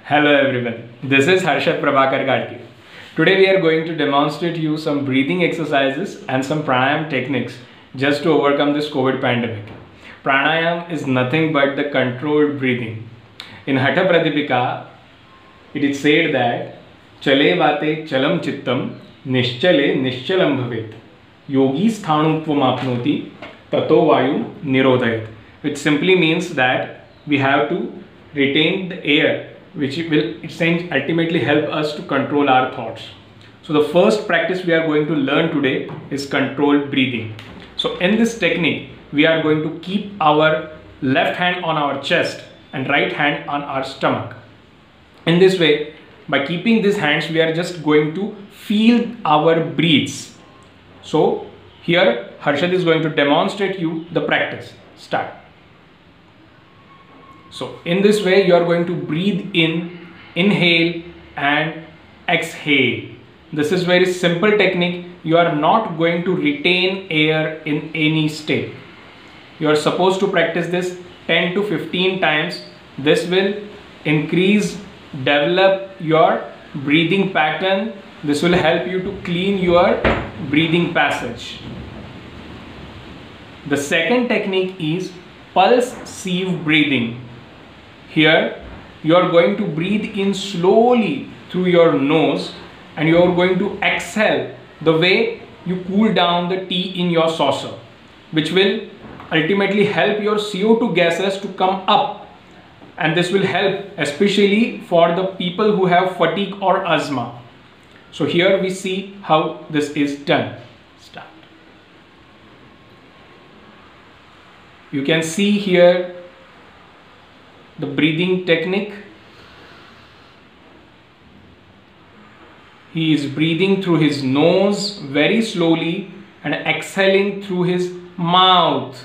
Hello everyone, this is Harshad Prabhakar Gadke. Today we are going to demonstrate you some breathing exercises and some pranayam techniques just to overcome this COVID pandemic. Pranayam is nothing but the controlled breathing. In Hatha Pradipika, it is said that Chale vate chalam chittam nischale nischalam bhavet yogi sthanutvam apnoti tato vayu nirodhayat, which simply means that we have to retain the air, which will ultimately help us to control our thoughts. So the first practice we are going to learn today is controlled breathing. So in this technique, we are going to keep our left hand on our chest and right hand on our stomach. In this way, by keeping these hands, we are just going to feel our breaths. So here Harshad is going to demonstrate you the practice. Start. So in this way, you are going to breathe in, inhale and exhale. This is very simple technique. You are not going to retain air in any state. You are supposed to practice this 10 to 15 times. This will increase, develop your breathing pattern. This will help you to clean your breathing passage. The second technique is pulse sieve breathing. Here you are going to breathe in slowly through your nose and you are going to exhale the way you cool down the tea in your saucer, which will ultimately help your CO2 gases to come up, and this will help especially for the people who have fatigue or asthma. So here we see how this is done. Start. You can see here the breathing technique. He is breathing through his nose very slowly and exhaling through his mouth.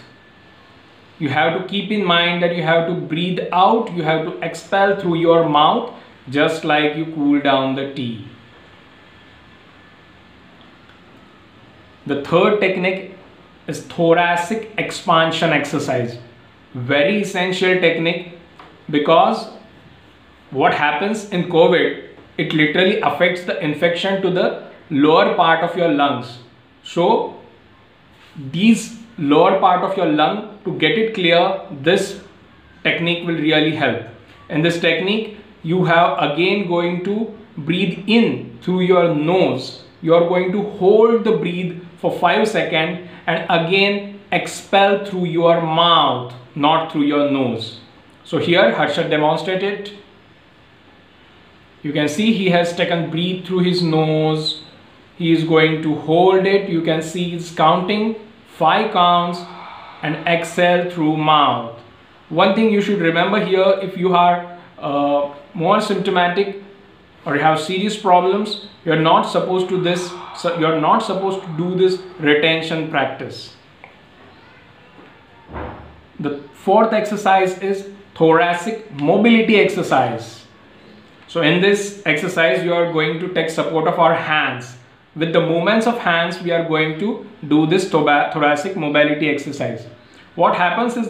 You have to keep in mind that you have to breathe out, you have to expel through your mouth, just like you cool down the tea. The third technique is thoracic expansion exercise. Very essential technique, because what happens in COVID, it literally affects the infection to the lower part of your lungs. So these lower part of your lung, to get it clear, this technique will really help. In this technique, you have again going to breathe in through your nose. You are going to hold the breath for 5 seconds and again expel through your mouth, not through your nose. So here Harshad demonstrated. You can see he has taken breath through his nose. He is going to hold it. You can see he's counting 5 counts and exhale through mouth. One thing you should remember here, if you are more symptomatic or you have serious problems, you are not supposed to do this retention practice. The fourth exercise is thoracic mobility exercise. So in this exercise, you are going to take support of our hands. With the movements of hands, we are going to do this thoracic mobility exercise. What happens is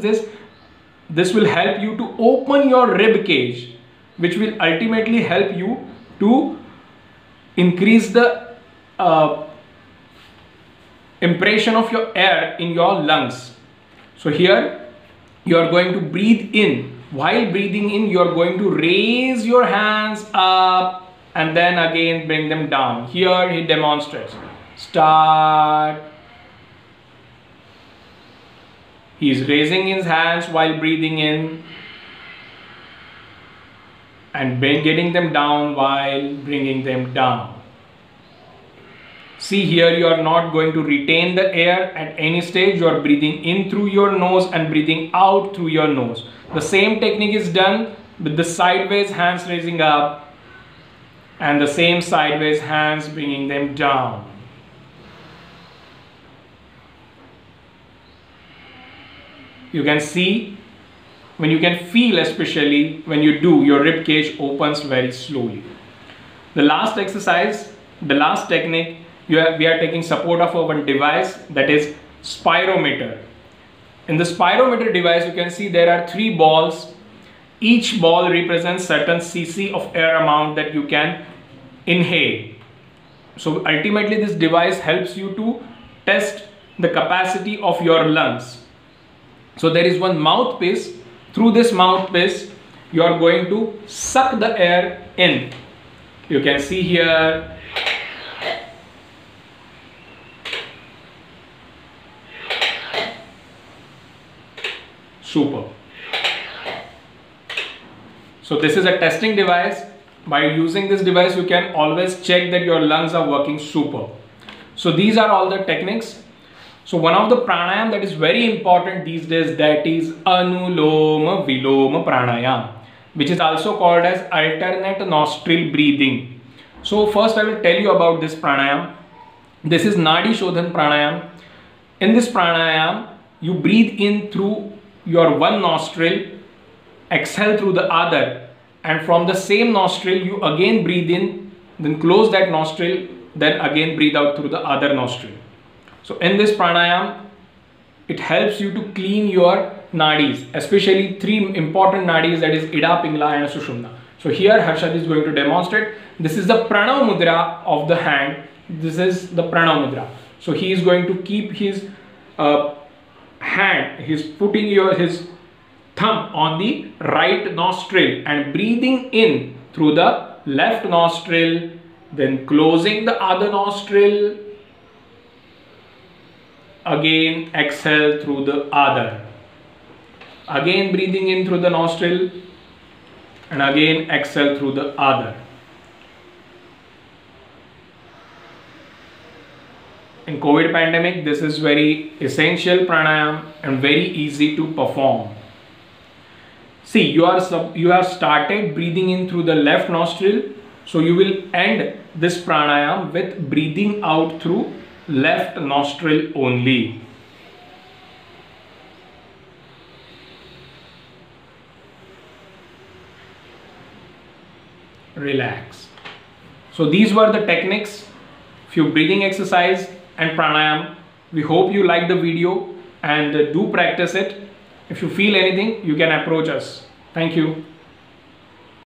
this will help you to open your rib cage, which will ultimately help you to increase the impression of your air in your lungs. So here you are going to breathe in. While breathing in, you are going to raise your hands up and then again bring them down. Here he demonstrates. Start. He is raising his hands while breathing in and getting them down while bringing them down. See here, you are not going to retain the air at any stage. You are breathing in through your nose and breathing out through your nose. The same technique is done with the sideways hands raising up and the same sideways hands bringing them down. You can see, when you can feel, especially when you do, your rib cage opens very slowly. The last exercise, the last technique, we are taking support of our device, that is spirometer. In the spirometer device, you can see there are 3 balls Each ball represents certain cc of air amount that you can inhale. So ultimately this device helps you to test the capacity of your lungs. So there is one mouthpiece. Through this mouthpiece you are going to suck the air in. You can see here. Super. So this is a testing device. By using this device you can always check that your lungs are working super. So these are all the techniques. So one of the pranayam that is very important these days, that is Anuloma Viloma Pranayam, which is also called as alternate nostril breathing. So first I will tell you about this pranayam. This is Nadi Shodhan Pranayam. In this pranayam you breathe in through your one nostril, exhale through the other, and from the same nostril you again breathe in, then close that nostril, then again breathe out through the other nostril. So in this pranayam it helps you to clean your nadis, especially three important nadis, that is Ida, Pingala and Sushumna. So here Harshad is going to demonstrate. This is the Pranav Mudra of the hand. This is the Pranav Mudra. So he is going to keep his hand, he's putting his thumb on the right nostril and breathing in through the left nostril, then closing the other nostril, again exhale through the other, again breathing in through the nostril and again exhale through the other. In COVID pandemic, this is very essential pranayam and very easy to perform. See, you have started breathing in through the left nostril, so you will end this pranayam with breathing out through left nostril only. Relax. So these were the techniques, few breathing exercise and pranayam. We hope you like the video and do practice it. If you feel anything, you can approach us. Thank you.